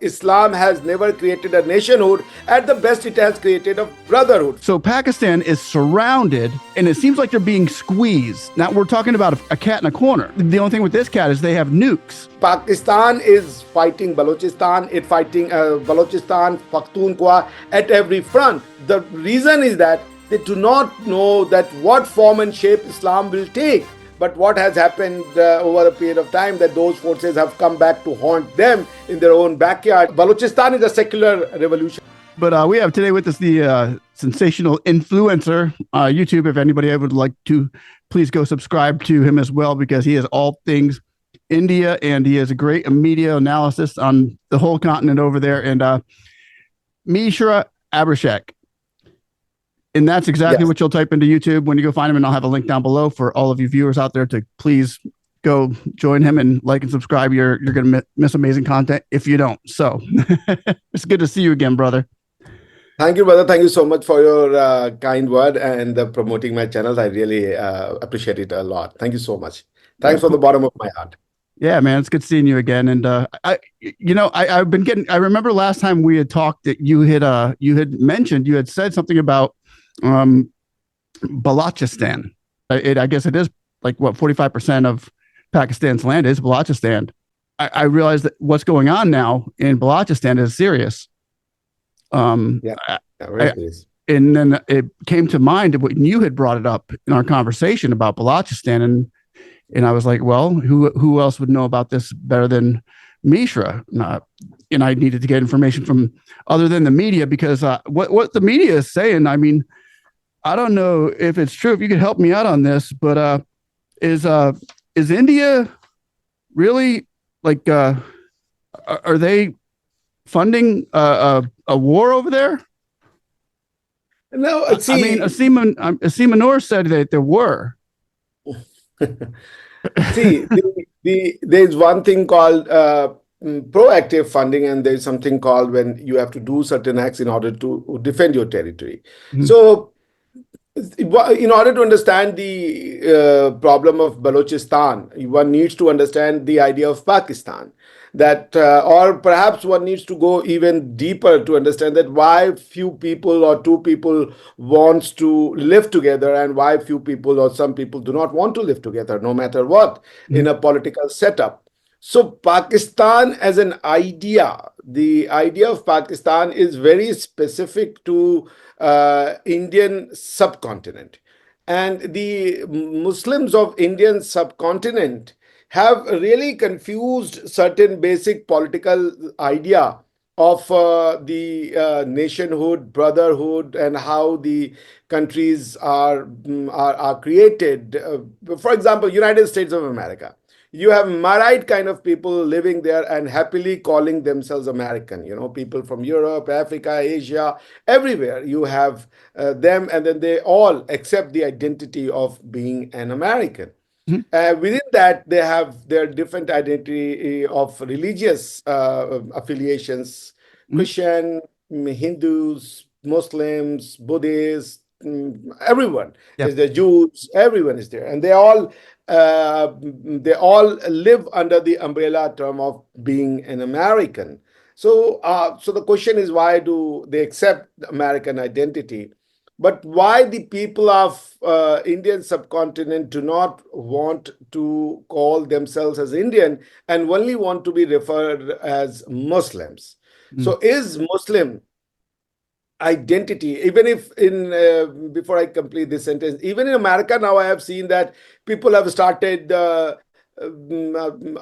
Islam has never created a nationhood. At the best, it has created a brotherhood. So Pakistan is surrounded, and it seems like they're being squeezed. Now we're talking about a cat in a corner. The only thing with this cat is they have nukes. Pakistan is fighting Balochistan, it's fighting Balochistan, Pakhtunkhwa at every front. The reason is that they do not know that what form and shape Islam will take. But what has happened over a period of time that those forces have come back to haunt them in their own backyard. Balochistan is a secular revolution. But we have today with us the sensational influencer, YouTube. If anybody would like to, please go subscribe to him as well, because he is all things India, and he has a great media analysis on the whole continent over there. And Mishra Abhishek. And that's exactly what you'll type into YouTube when you go find him. And I'll have a link down below for all of you viewers out there to please go join him and like and subscribe. You're going to miss amazing content if you don't. So it's good to see you again, brother. Thank you, brother. Thank you so much for your kind word and promoting my channels. I really appreciate it a lot. Thank you so much. Thanks from the bottom of my heart. Yeah, man, it's good seeing you again. And I've been getting. I remember last time we had talked that you had said something about Balochistan. I guess it is like what 45% of Pakistan's land is Balochistan. I realized that what's going on now in Balochistan is serious. Really and then it came to mind when you had brought it up in our conversation about Balochistan, and I was like, well, who else would know about this better than Mishra? And I needed to get information from other than the media, because what the media is saying, I mean, I don't know if it's true. If you could help me out on this, but is India really like? Are they funding a war over there? No, I mean, Asim Manor said that there were. See, there's one thing called proactive funding, and there's something called when you have to do certain acts in order to defend your territory. Mm-hmm. So, in order to understand the problem of Balochistan, one needs to understand the idea of Pakistan. That, or perhaps one needs to go even deeper to understand that why few people or two people wants to live together, and why few people or some people do not want to live together, no matter what, in a political setup. So Pakistan as an idea, the idea of Pakistan is very specific to Indian subcontinent. And the Muslims of Indian subcontinent have really confused certain basic political idea of the nationhood, brotherhood, and how the countries are created. For example, United States of America. You have Marite kind of people living there and happily calling themselves American. You know, people from Europe, Africa, Asia, everywhere. You have them, and then they all accept the identity of being an American. Within that, they have their different identity of religious affiliations, Christian, Hindus, Muslims, Buddhists, everyone is there, Jews, everyone is there. And they all live under the umbrella term of being an American. So the question is, why do they accept the American identity? But why the people of Indian subcontinent do not want to call themselves as Indian and only want to be referred as Muslims? So is Muslim identity, even if in before I complete this sentence, even in America now, I have seen that people have started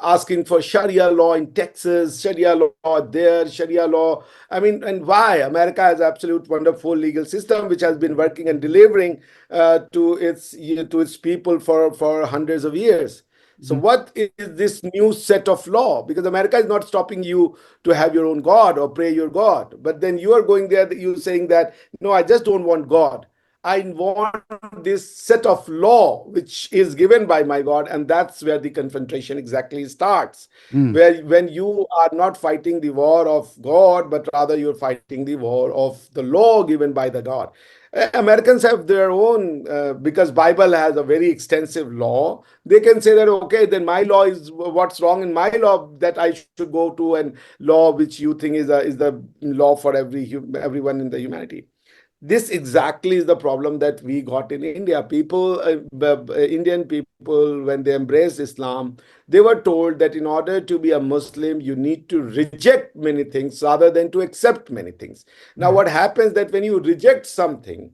asking for Sharia law in Texas, Sharia law there, Sharia law. I mean, and why? America has absolute wonderful legal system which has been working and delivering to its people for hundreds of years. So what is this new set of law? Because America is not stopping you to have your own God or pray your God. But then you are going there, you're saying that, no, I just don't want God. I want this set of law which is given by my God, and that's where the confrontation exactly starts. Mm. Where when you are not fighting the war of God, but rather you're fighting the war of the law given by the God. Americans have their own because Bible has a very extensive law. They can say that okay, then my law is what's wrong in my law that I should go to and law which you think is the law for everyone in the humanity. This exactly is the problem that we got in India. People, Indian people, when they embraced Islam, they were told that in order to be a Muslim, you need to reject many things rather than to accept many things. Now, Right. what happens that when you reject something,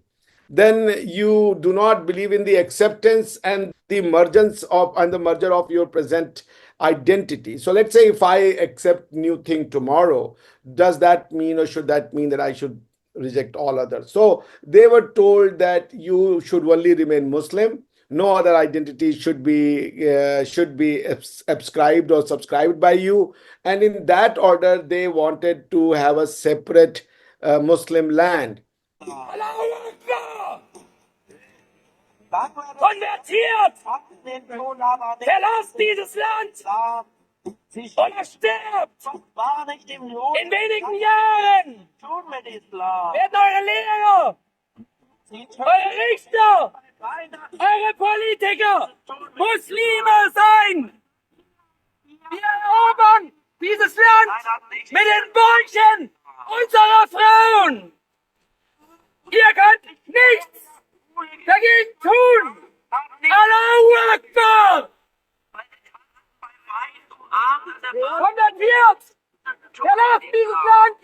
then you do not believe in the acceptance and the merger of your present identity. So let's say if I accept new thing tomorrow, does that mean or should that mean that I should reject all others? So they were told that you should only remain Muslim. No other identity should be ascribed or subscribed by you. And in that order, they wanted to have a separate Muslim land. Konvertiert! Verlasst dieses Land! Oder stirbt! In wenigen Jahren werden eure Lehrer, eure Richter, eure Politiker Muslime sein! Wir erobern dieses Land mit den Bäuchen unserer Frauen! Ihr könnt nichts dagegen tun! Allahu Akbar! Konvertiert! Verlasst dieses Land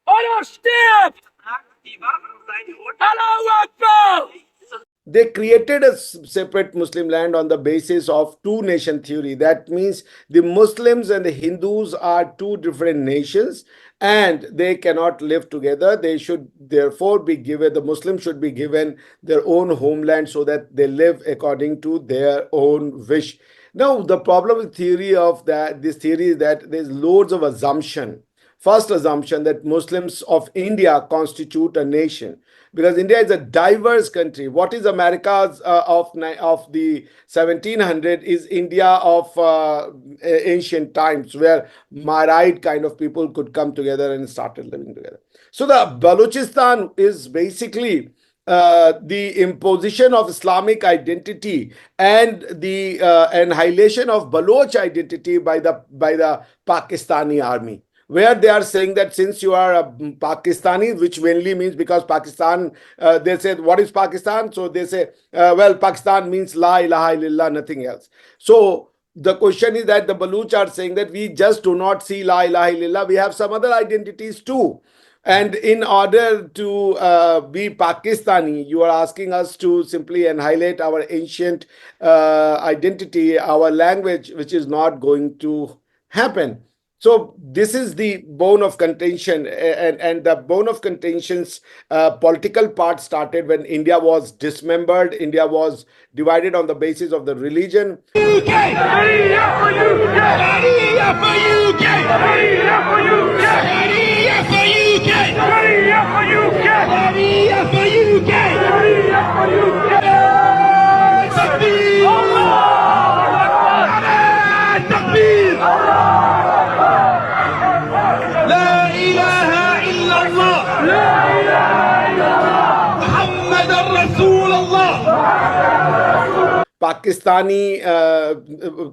oder stirbt! Allahu Akbar! They created a separate Muslim land on the basis of two nation theory. That means the Muslims and the Hindus are two different nations and they cannot live together. They should therefore be given, the Muslims should be given their own homeland so that they live according to their own wish. Now, the problem with theory of that, this theory is that there's loads of assumption. First assumption that Muslims of India constitute a nation because India is a diverse country. What is America's of the 1700 is India of ancient times, where Marid kind of people could come together and started living together. So the Balochistan is basically the imposition of Islamic identity and the annihilation of Baloch identity by the Pakistani army, where they are saying that since you are a Pakistani, which mainly means because Pakistan, they said, what is Pakistan? So they say, well, Pakistan means La ilaha illallah, nothing else. So the question is that the Baluch are saying that we just do not see La ilaha illallah, we have some other identities too. And in order to be Pakistani, you are asking us to simply annihilate our ancient identity, our language, which is not going to happen. So this is the bone of contention, and the bone of contention's political part started when India was dismembered. India was divided on the basis of the religion. Pakistani,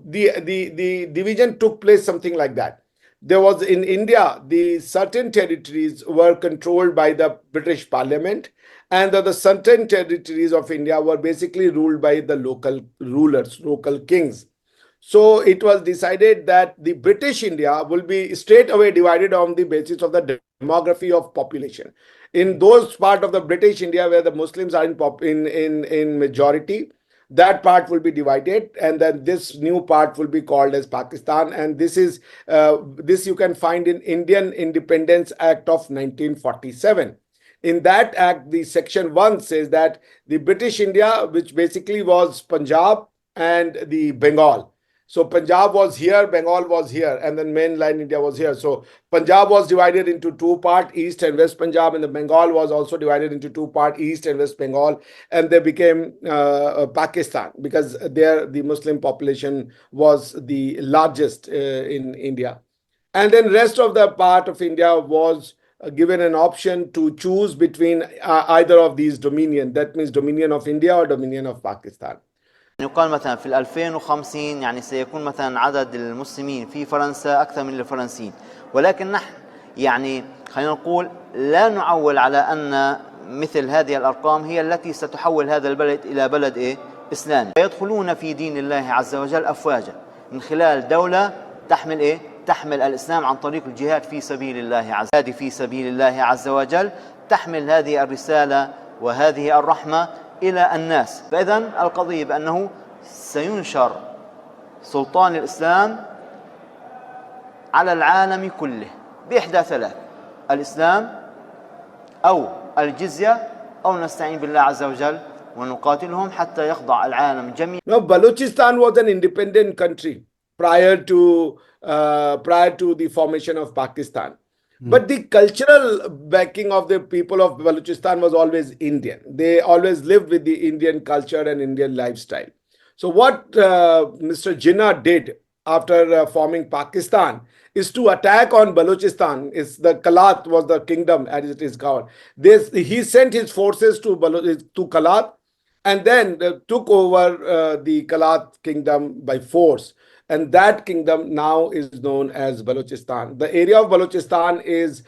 the division took place something like that. There was in India, the certain territories were controlled by the British Parliament, and the certain territories of India were basically ruled by the local rulers, local kings. So it was decided that the British India will be straight away divided on the basis of the demography of population. In those part of the British India where the Muslims are in majority, that part will be divided, and then this new part will be called as Pakistan. And this you can find in Indian Independence Act of 1947. In that act, the section 1 says that the British India, which basically was Punjab and the Bengal, So Punjab was here, Bengal was here, and then mainland India was here. So Punjab was divided into two parts, East and West Punjab, and the Bengal was also divided into two parts, East and West Bengal, and they became Pakistan because there the Muslim population was the largest in India. And then rest of the part of India was given an option to choose between either of these dominion. That means dominion of India or dominion of Pakistan. يقال مثلا في 2050 يعني سيكون مثلا عدد المسلمين في فرنسا أكثر من الفرنسيين، ولكن نحن يعني خلينا نقول لا نعول على أن مثل هذه الأرقام هي التي ستحول هذا البلد إلى بلد إسلامي. يدخلون في دين الله عز وجل أفواجا من خلال دولة تحمل تحمل الإسلام عن طريق الجهاد في سبيل الله عز وجل، تحمل هذه الرسالة وهذه الرحمة إلى الناس. فإذا القضية بأنه سينشر سلطان الإسلام على العالم كله بإحدى ثلاث: الإسلام أو الجزية أو نستعين بالله عز وجل ونقاتلهم حتى يخضع العالم جميعا. No, Balochistan was an independent country prior to the formation of Pakistan. But the cultural backing of the people of Balochistan was always Indian. They always lived with the Indian culture and Indian lifestyle. So what Mr. Jinnah did after forming Pakistan is to attack on Balochistan. The Kalat was the kingdom as it is called. He sent his forces to Kalat and then took over the Kalat kingdom by force. And that kingdom now is known as Balochistan. The area of Balochistan is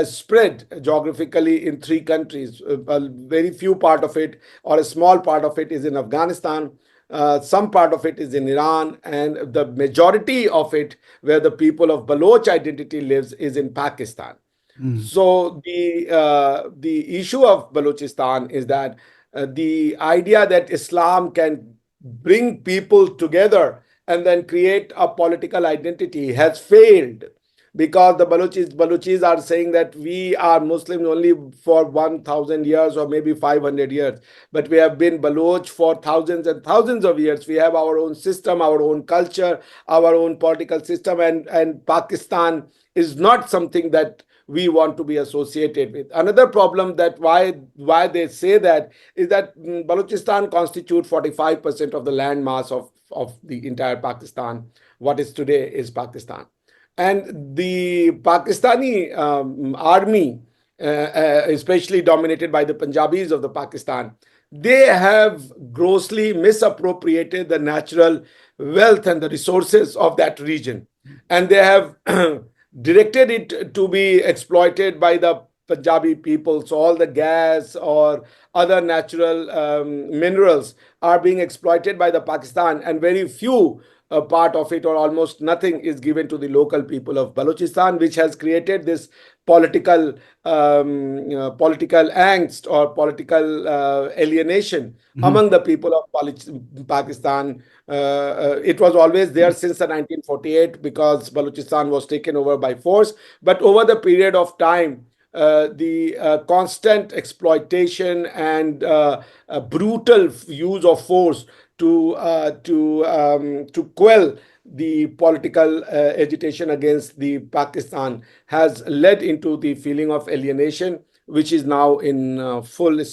spread geographically in three countries. A very few part of it, or a small part of it, is in Afghanistan. Some part of it is in Iran, and the majority of it, where the people of Baloch identity lives, is in Pakistan. So the issue of Balochistan is that the idea that Islam can bring people together and then create a political identity has failed, because the Balochis are saying that we are Muslims only for 1,000 years or maybe 500 years, but we have been Baloch for thousands and thousands of years. We have our own system, our own culture, our own political system, and Pakistan is not something that we want to be associated with. Another problem that why they say that is that Balochistan constitutes 45% of the land mass of the entire Pakistan. What is today is Pakistan. And the Pakistani army, especially dominated by the Punjabis of the Pakistan, they have grossly misappropriated the natural wealth and the resources of that region. And they have directed it to be exploited by the Punjabi people. So all the gas or other natural minerals are being exploited by the Pakistan, and very few part of it or almost nothing is given to the local people of Balochistan, which has created this political political angst or political alienation among the people of Pakistan. It was always there since the 1948 because Balochistan was taken over by force. But over the period of time, the constant exploitation and brutal use of force to quell the political agitation against the Pakistan has led into the feeling of alienation, which is now in full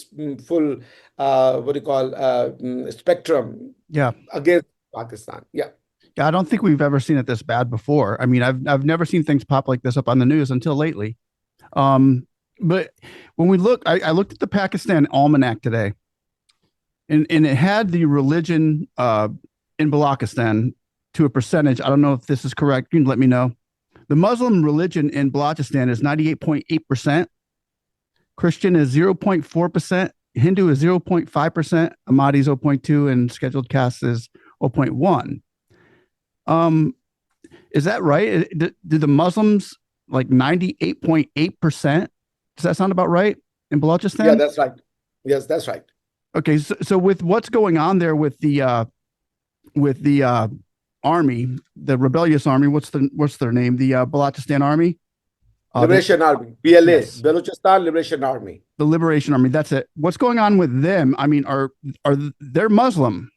spectrum against Pakistan. Yeah, I don't think we've ever seen it this bad before. I mean, I've never seen things pop like this up on the news until lately. But when we look, I looked at the Pakistan Almanac today, and it had the religion in Balochistan to a percentage. I don't know if this is correct. You can let me know. The Muslim religion in Balochistan is 98.8%. Christian is 0.4%. Hindu is 0.5%. Ahmadi is 0.2%, and scheduled caste is 0.1%. Is that right? Do the Muslims like 98.8%? Does that sound about right in Balochistan? Yeah, that's right. Yes, that's right. Okay, so with what's going on there with the army, the rebellious army, what's their name? The Balochistan Army, Liberation Army, BLA, yes. Balochistan Liberation Army. The Liberation Army. That's it. What's going on with them? I mean, are they're Muslim?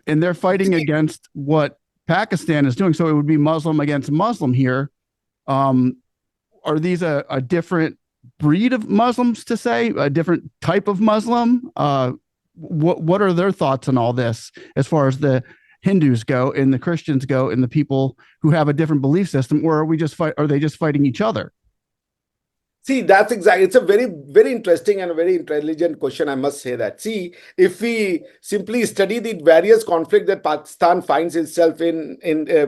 and they're fighting against what Pakistan is doing. So it would be Muslim against Muslim here. Are these a different breed of Muslims, to say, a different type of Muslim? What are their thoughts on all this as far as the Hindus go and the Christians go and the people who have a different belief system, or are they just fighting each other? See, that's exactly, it's a very, very interesting and a very intelligent question, I must say that. See, if we simply study the various conflicts that Pakistan finds itself in as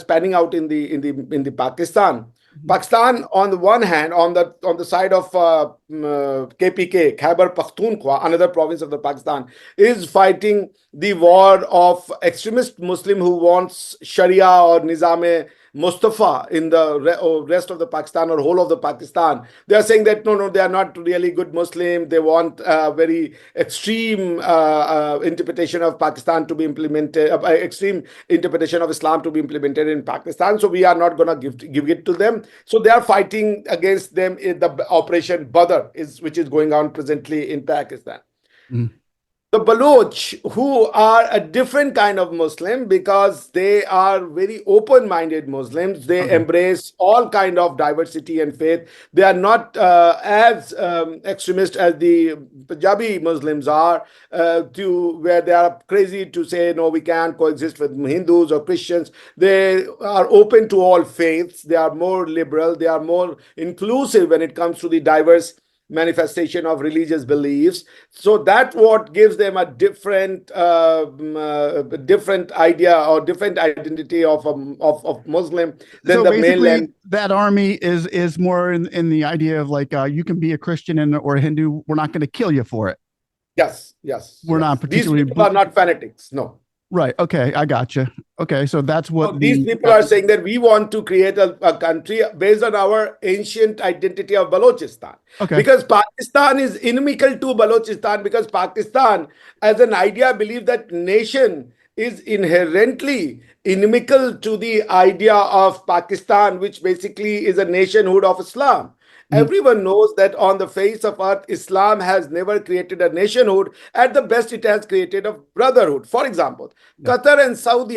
panning out in the Pakistan. Pakistan, on the one hand, on the side of KPK, Khyber Pakhtunkhwa, another province of the Pakistan, is fighting the war of extremist Muslim who wants Sharia or Nizam Mustafa in the rest of the Pakistan or whole of the Pakistan. They are saying that no, they are not really good Muslim. They want a very extreme interpretation of Pakistan to be implemented, extreme interpretation of Islam to be implemented in Pakistan. So we are not going to give it to them. So they are fighting against them in the Operation Badr, which is going on presently in Pakistan. Mm. The Baloch, who are a different kind of Muslim because they are very open-minded Muslims. They embrace all kind of diversity and faith. They are not as extremist as the Punjabi Muslims are, where they are crazy to say, no, we can't coexist with Hindus or Christians. They are open to all faiths. They are more liberal. They are more inclusive when it comes to the diverse manifestation of religious beliefs. So that's what gives them a different idea or different identity of Muslim than So the basically, mainland. that army is more in the idea of like, you can be a Christian or a Hindu. We're not going to kill you for it. Yes. We're not particularly. These people are not fanatics. No. Right. Okay. I got you. Okay. So that's what So these people are saying, that we want to create a country based on our ancient identity of Balochistan. Okay. Because Pakistan is inimical to Balochistan, because Pakistan as an idea believes that nation is inherently inimical to the idea of Pakistan, which basically is a nationhood of Islam. Everyone knows that on the face of earth, Islam has never created a nationhood. At the best, it has created a brotherhood. For example, Qatar and Saudi,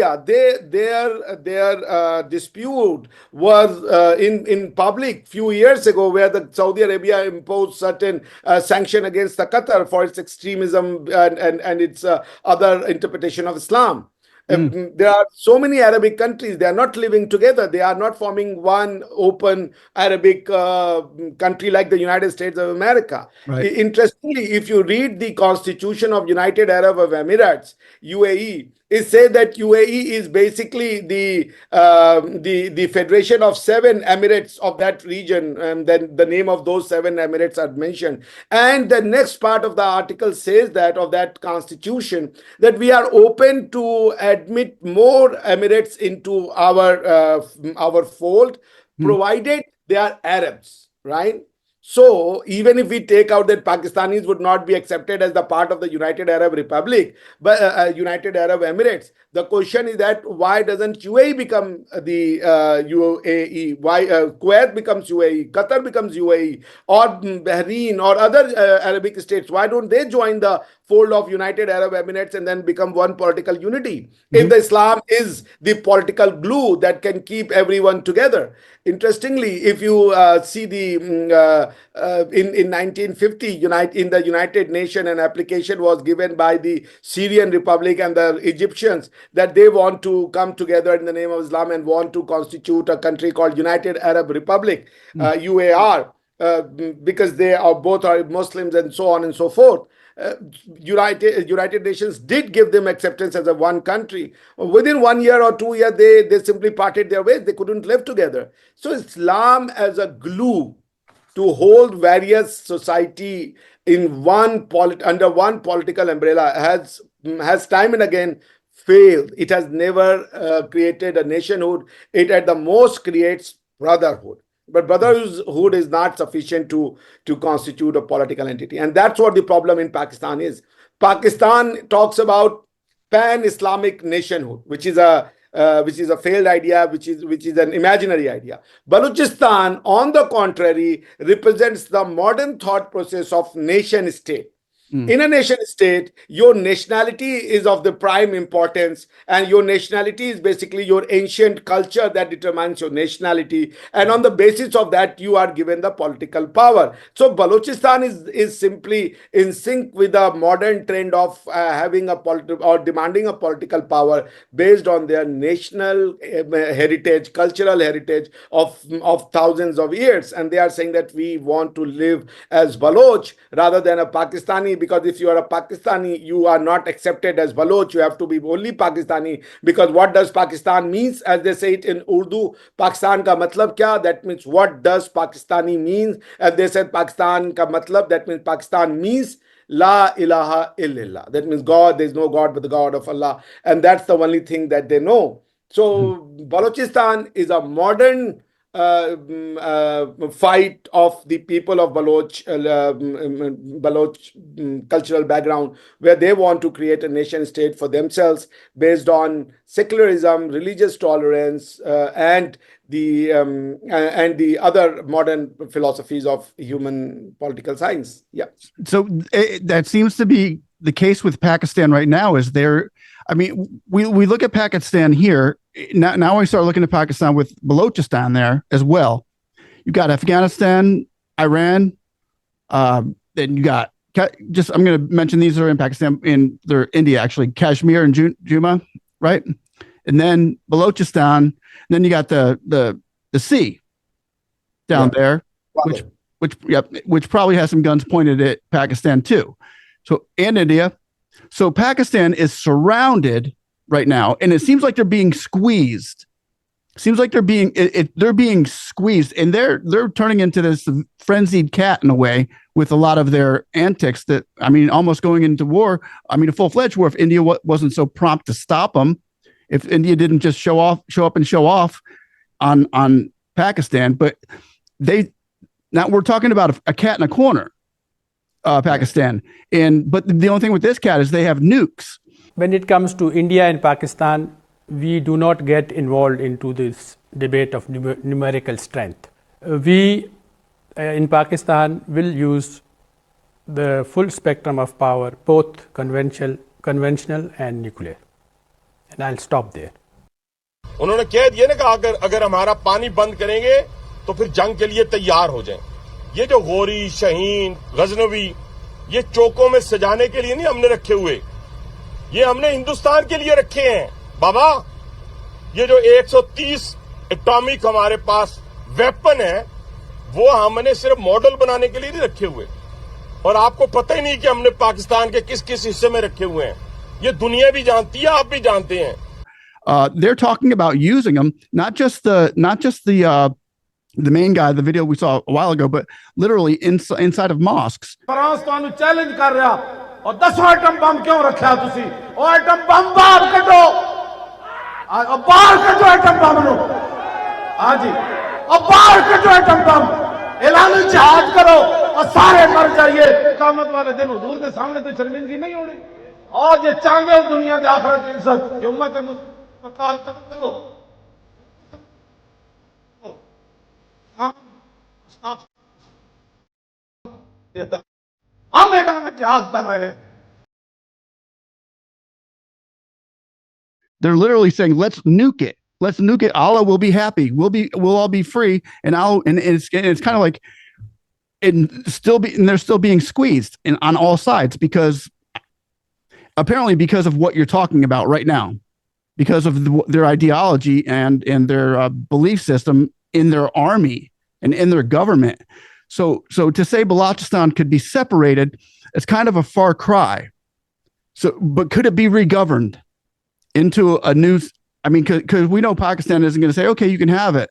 their dispute was in public few years ago, where the Saudi Arabia imposed certain sanction against the Qatar for its extremism and its other interpretation of Islam. There are so many Arabic countries. They are not living together. They are not forming one open Arabic country like the United States of America. Right. Interestingly, if you read the Constitution of United Arab Emirates, UAE, it says that UAE is basically the federation of 7 emirates of that region, and then the name of those 7 emirates are mentioned. And the next part of the article says that of that constitution, that we are open to admit more emirates into our fold, provided they are Arabs, right? So even if we take out that Pakistanis would not be accepted as the part of the United Arab Republic, but United Arab Emirates, the question is that why doesn't UAE become the UAE? Why Kuwait becomes UAE, Qatar becomes UAE, or Bahrain or other Arabic states? Why don't they join the fold of United Arab Emirates and then become one political unity? If the Islam is the political glue that can keep everyone together. Interestingly, if you see the in 1950 in the United Nations, an application was given by the Syrian Republic and the Egyptians that they want to come together in the name of Islam and want to constitute a country called United Arab Republic, UAR, because they are both are Muslims and so on and so forth. United Nations did give them acceptance as a one country. Within 1 year or 2 years, they simply parted their ways. They couldn't live together. So Islam as a glue to hold various society in under one political umbrella has time and again failed. It has never created a nationhood. It at the most creates brotherhood. But brotherhood is not sufficient to constitute a political entity. And that's what the problem in Pakistan is. Pakistan talks about pan-Islamic nationhood, which is a failed idea, which is an imaginary idea. Balochistan, on the contrary, represents the modern thought process of nation state. In a nation state, your nationality is of the prime importance, and your nationality is basically your ancient culture that determines your nationality. And on the basis of that, you are given the political power. So Balochistan is simply in sync with the modern trend of having a political or demanding a political power based on their national heritage, cultural heritage of thousands of years. And they are saying that we want to live as Baloch rather than a Pakistani, because if you are a Pakistani, you are not accepted as Baloch. You have to be only Pakistani, because what does Pakistan means? As they say it in Urdu, Pakistan ka matlab kya? That means what does Pakistani means? And they said Pakistan ka matlab, that means Pakistan means La ilaha illallah. That means God, there is no God but the God of Allah. And that's the only thing that they know. So Balochistan is a modern fight of the people of Baloch cultural background, where they want to create a nation state for themselves based on secularism, religious tolerance, and the other modern philosophies of human political science. Yeah. So that seems to be the case with Pakistan right now. Is there? I mean, we look at Pakistan here. Now we start looking at Pakistan with Balochistan there as well. You got Afghanistan, Iran, then you got just, I'm going to mention these are in Pakistan, they're India actually, Kashmir and Juma, right? And then Balochistan. Then you got the sea down there, which probably has some guns pointed at Pakistan too. So, and India. So Pakistan is surrounded right now, and it seems like they're being squeezed. Seems like they're being squeezed, and they're turning into this frenzied cat in a way with a lot of their antics. That, I mean, almost going into war. I mean, a full-fledged war if India wasn't so prompt to stop them. If India didn't just show up and show off on Pakistan, but now we're talking about a cat in a corner. Pakistan. But the only thing with this cat is they have nukes. When it comes to India and Pakistan, we do not get involved into this debate of numerical strength. We in Pakistan will use the full spectrum of power, both conventional and nuclear. And I'll stop there. उन्होंने कह दिया ना कि अगर हमारा पानी बंद करेंगे तो फिर जंग के लिए तैयार हो जाएं। ये जो गोरी, शहीन, गजनवी, ये चौकों में सजाने के लिए नहीं हमने रखे हुए, ये हमने हिंदुस्तान के लिए रखे हैं। बाबा, ये जो 130 एटॉमिक हमारे पास वेपन है, वो हमने सिर्फ मॉडल बनाने के लिए नहीं रखे हुए, और आपको पता ही नहीं कि हमने पाकिस्तान के किस किस हिस्से में रखे हुए हैं। ये दुनिया भी जानती है, आप भी जानते हैं। They're talking about using them, not just the main guy, the video we saw a while ago, but literally inside of mosques. France ਤੁਹਾਨੂੰ ਚੈਲੰਜ ਕਰ ਰਿਹਾ ਔਰ 10 ਐਟਮ ਬੰਬ ਕਿਉਂ ਰੱਖਿਆ ਤੁਸੀਂ? ਉਹ ਐਟਮ ਬੰਬ ਬਾਹਰ ਕੱਢੋ, ਆ ਬਾਹਰ ਕੱਢੋ ਐਟਮ ਬੰਬ ਨੂੰ। ਹਾਂਜੀ, ਆ ਬਾਹਰ ਕੱਢੋ ਐਟਮ ਬੰਬ, ਐਲਾਨ ਜਿਹਾਦ ਕਰੋ और सारे मर जाइए। क़यामत वाले दिन हुजूर के सामने तो शर्मिंदगी नहीं होनी। और ये चांगे दुनिया के आखिरत की इज्जत ये उम्मत मुस्तक़बिल तक करो। हम एक जिहाद कर रहे हैं। They're literally saying, "Let's nuke it. Let's nuke it. Allah will be happy. We'll all be free." And it's kind of like, and they're still being squeezed on all sides because of what you're talking about right now, because of their ideology and their belief system in their army and in their government. So to say Balochistan could be separated, it's kind of a far cry. So, but could it be regoverned into a new? I mean, because we know Pakistan isn't going to say, "Okay, you can have it."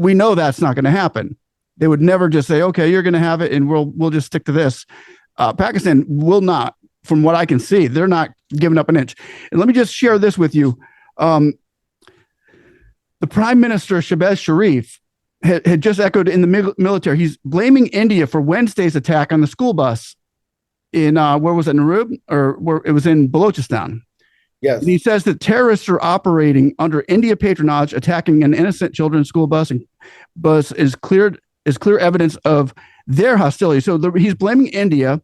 We know that's not going to happen. They would never just say, "Okay, you're going to have it, and we'll just stick to this." Pakistan will not, from what I can see, they're not giving up an inch. And let me just share this with you. The Prime Minister Shehbaz Sharif had just echoed in the military. He's blaming India for Wednesday's attack on the school bus in where was it, Narub, or where it was in Balochistan. Yes. And he says that terrorists are operating under India patronage, attacking an innocent children's school bus, and is clear evidence of their hostility. So he's blaming India.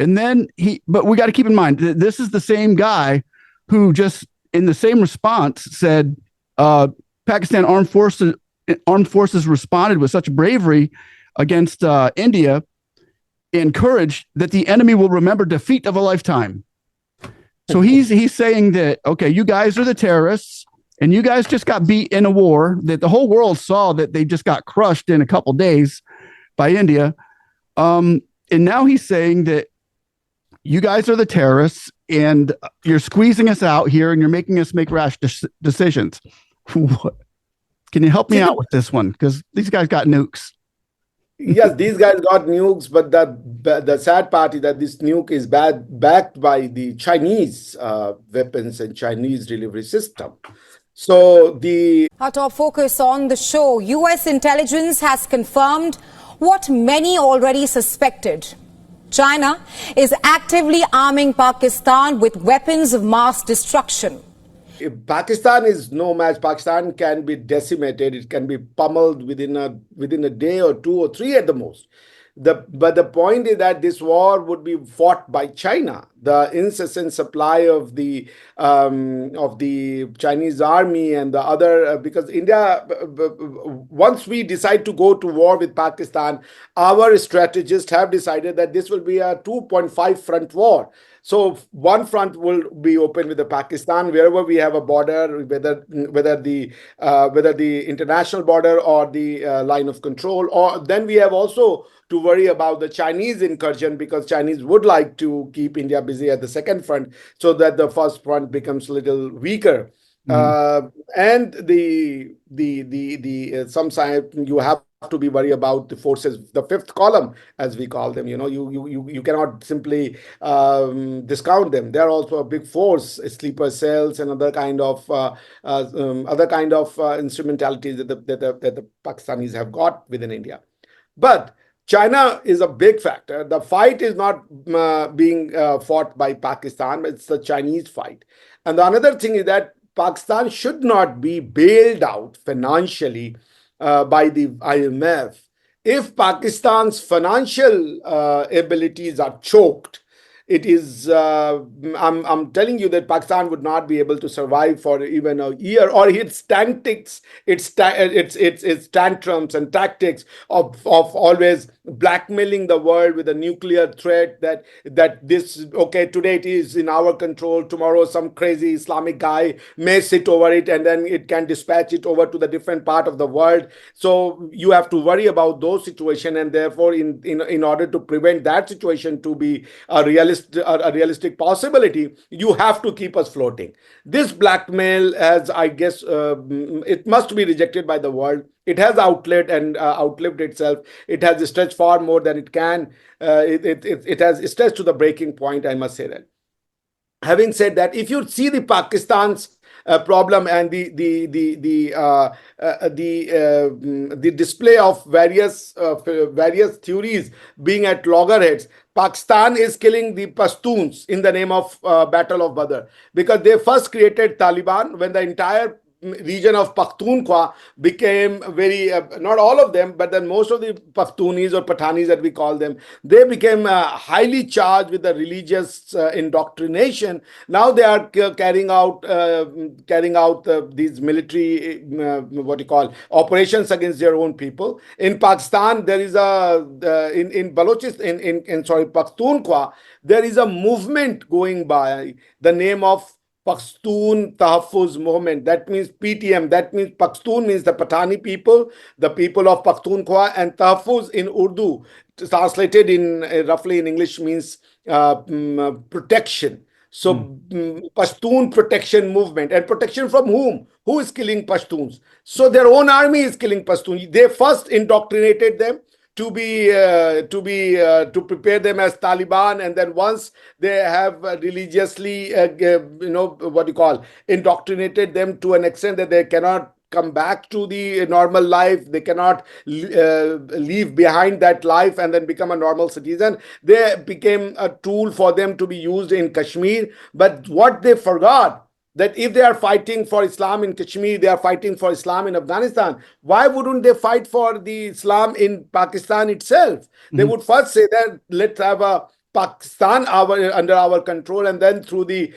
And then but we got to keep in mind that this is the same guy who just in the same response said, Pakistan armed forces responded with such bravery against India and courage that the enemy will remember defeat of a lifetime. So he's saying that, okay, you guys are the terrorists and you guys just got beat in a war that the whole world saw that they just got crushed in a couple days by India. And now he's saying that you guys are the terrorists and you're squeezing us out here and you're making us make rash decisions. Can you help me out with this one? Because these guys got nukes. Yes, these guys got nukes, but the sad part is that this nuke is backed by the Chinese weapons and Chinese delivery system. So our top focus on the show, US intelligence has confirmed what many already suspected. China is actively arming Pakistan with weapons of mass destruction. Pakistan is no match. Pakistan can be decimated. It can be pummeled within a day or 2 or 3 at the most. But the point is that this war would be fought by China. The incessant supply of the Chinese army and the other, because India, once we decide to go to war with Pakistan, our strategists have decided that this will be a 2.5 front war. So one front will be open with the Pakistan wherever we have a border, whether the international border or the line of control, or then we have also to worry about the Chinese incursion, because Chinese would like to keep India busy at the second front so that the first front becomes a little weaker. And some side you have to be worried about the forces, the fifth column, as we call them. You cannot simply discount them. They are also a big force, sleeper cells and other kind of instrumentalities that the Pakistanis have got within India. But China is a big factor. The fight is not being fought by Pakistan, it's the Chinese fight. And the another thing is that Pakistan should not be bailed out financially by the IMF. If Pakistan's financial abilities are choked, it is, I'm telling you that Pakistan would not be able to survive for even a year, or its tactics, its tantrums and tactics of always blackmailing the world with a nuclear threat that this, okay, today it is in our control, tomorrow some crazy Islamic guy may sit over it and then it can dispatch it over to the different part of the world. So you have to worry about those situations, and therefore in order to prevent that situation to be a realistic possibility, you have to keep us floating. This blackmail, as I guess, it must be rejected by the world. It has outlived itself. It has stretched far more than it can. It has stretched to the breaking point, I must say that. Having said that, if you see the Pakistan's problem and the display of various theories being at loggerheads, Pakistan is killing the Pashtuns in the name of Battle of Badr, because they first created Taliban when the entire region of Pakhtunkhwa became very, not all of them, but then most of the Pakhtunis or Pathanis that we call them, they became highly charged with the religious indoctrination. Now they are carrying out these military, operations against their own people. In Pakistan, there is in Balochistan, Pakhtunkhwa, there is a movement going by the name of Pashtun Tahaffuz movement. That means PTM. That means Pashtun means the Pathani people, the people of Pakhtunkhwa, and Tahaffuz in Urdu, translated in roughly in English, means protection. So Pashtun protection movement, and protection from whom? Who is killing Pashtuns? So their own army is killing Pashtuns. They first indoctrinated them to prepare them as Taliban, and then once they have religiously indoctrinated them to an extent that they cannot come back to the normal life, they cannot leave behind that life and then become a normal citizen, they became a tool for them to be used in Kashmir. But what they forgot, that if they are fighting for Islam in Kashmir, they are fighting for Islam in Afghanistan. Why wouldn't they fight for the Islam in Pakistan itself? They would first say that let's have a Pakistan under our control, and then through the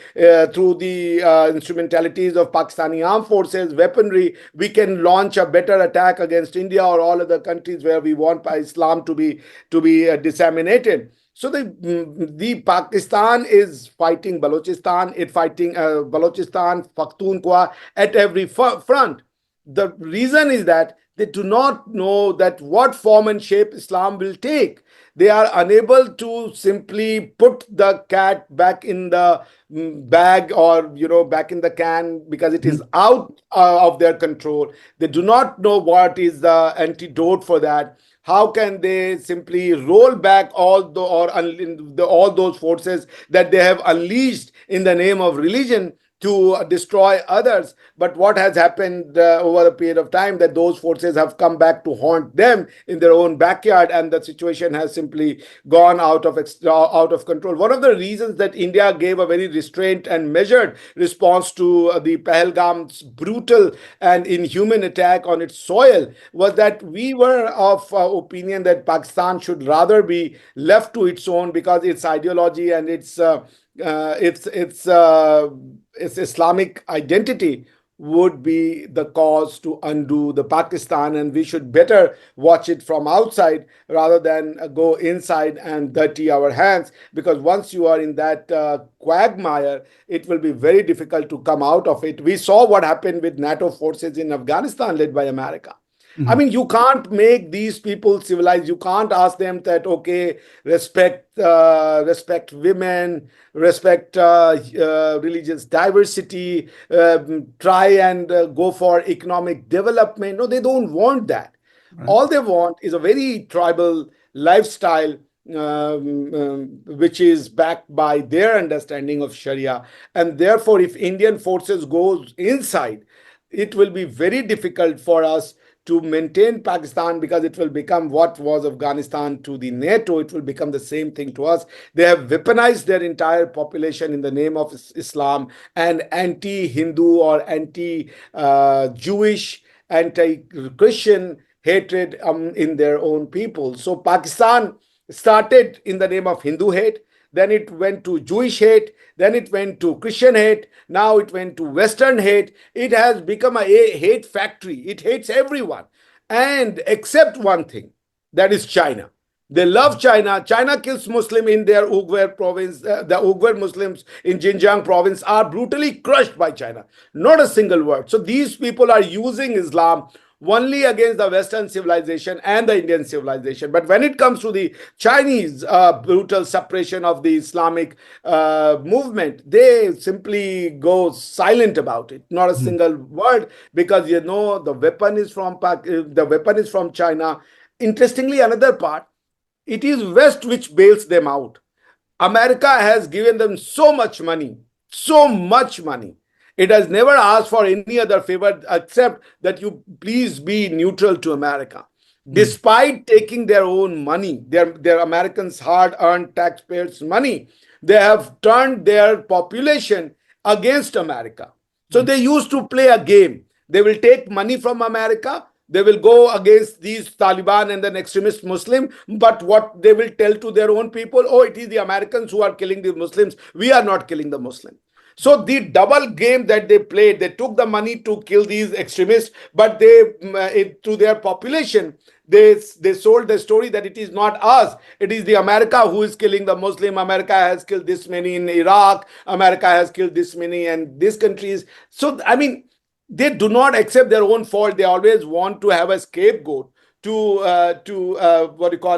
instrumentalities of Pakistani armed forces, weaponry, we can launch a better attack against India or all other countries where we want Islam to be disseminated. So the Pakistan is fighting Balochistan, Balochistan, Pakhtunkhwa at every front. The reason is that they do not know that what form and shape Islam will take. They are unable to simply put the cat back in the bag, or back in the can, because it is out of their control. They do not know what is the antidote for that. How can they simply roll back all those forces that they have unleashed in the name of religion to destroy others? But what has happened over a period of time, that those forces have come back to haunt them in their own backyard, and the situation has simply gone out of control. One of the reasons that India gave a very restrained and measured response to the Pahalgam's brutal and inhuman attack on its soil was that we were of opinion that Pakistan should rather be left to its own, because its ideology and its Islamic identity would be the cause to undo the Pakistan, and we should better watch it from outside rather than go inside and dirty our hands, because once you are in that quagmire, it will be very difficult to come out of it. We saw what happened with NATO forces in Afghanistan led by America. I mean, you can't make these people civilized. You can't ask them that, okay, respect women, respect religious diversity, try and go for economic development. No, they don't want that. Right. All they want is a very tribal lifestyle, which is backed by their understanding of Sharia. And therefore, if Indian forces goes inside, it will be very difficult for us to maintain Pakistan, because it will become what was Afghanistan to the NATO. It will become the same thing to us. They have weaponized their entire population in the name of Islam and anti-Hindu or anti-Jewish, anti-Christian hatred in their own people. So Pakistan started in the name of Hindu hate. Then it went to Jewish hate. Then it went to Christian hate. Now it went to Western hate. It has become a hate factory. It hates everyone. And except one thing, that is China. They love China. China kills Muslims in their Uyghur province. The Uyghur Muslims in Xinjiang province are brutally crushed by China. Not a single word. So these people are using Islam only against the Western civilization and the Indian civilization. But when it comes to the Chinese brutal suppression of the Islamic movement, they simply go silent about it. Not a single word, because the weapon is from China. Interestingly, another part, it is West which bails them out. America has given them so much money. It has never asked for any other favor except that you please be neutral to America. Despite taking their own money, their Americans' hard-earned taxpayers' money, they have turned their population against America. So they used to play a game. They will take money from America. They will go against these Taliban and then extremist Muslim. But what they will tell to their own people, oh, it is the Americans who are killing the Muslims. We are not killing the Muslims. So the double game that they played, they took the money to kill these extremists, but to their population, they sold the story that it is not us, it is the America who is killing the Muslim. America has killed this many in Iraq. America has killed this many in these countries. So, I mean, they do not accept their own fault. They always want to have a scapegoat to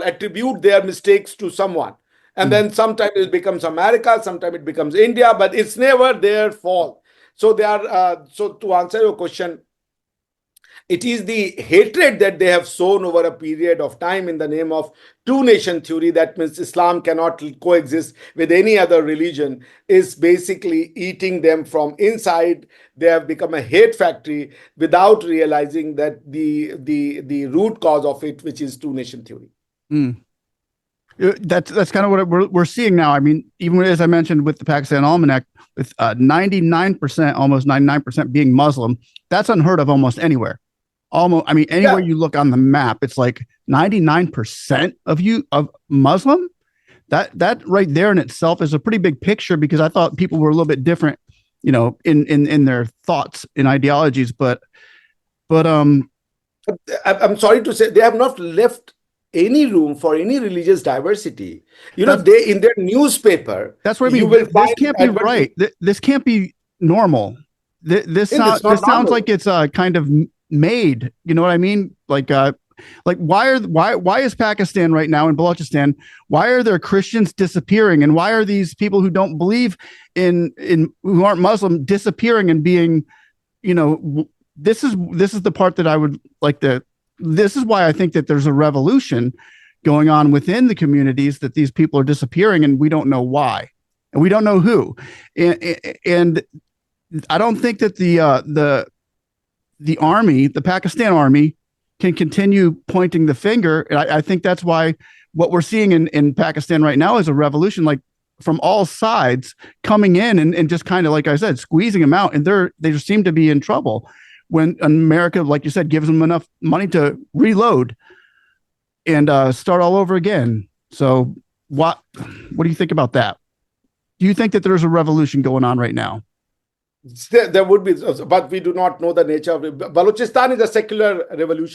attribute their mistakes to someone. And then sometimes it becomes America, sometimes it becomes India, but it's never their fault. So to answer your question, it is the hatred that they have sown over a period of time in the name of two-nation theory, that means Islam cannot coexist with any other religion, is basically eating them from inside. They have become a hate factory without realizing that the root cause of it, which is two-nation theory. That's kind of what we're seeing now. I mean, even as I mentioned with the Pakistan Almanac, with 99%, almost 99% being Muslim, that's unheard of almost anywhere. Anywhere you look on the map, it's like 99% of Muslim. that right there in itself is a pretty big picture, because I thought people were a little bit different, in their thoughts and ideologies, but I'm sorry to say, they have not left any room for any religious diversity. They, in their newspaper, that's what I mean. You will This find can't be right. This can't be normal. This sounds like it's kind of made. You know what I mean? Like why is Pakistan right now in Balochistan? Why are there Christians disappearing, and why are these people who don't believe in who aren't Muslim disappearing and being, this is the part that I would like to. This is why I think that there's a revolution going on within the communities, that these people are disappearing and we don't know why, and we don't know who. And I don't think that the army, the Pakistan army, can continue pointing the finger. And I think that's why what we're seeing in Pakistan right now is a revolution, like from all sides coming in and just kind of, like I said, squeezing them out. And they just seem to be in trouble when America, like you said, gives them enough money to reload and start all over again. So what do you think about that? Do you think that there's a revolution going on right now? There would be, but we do not know the nature of it. Balochistan is a secular revolution.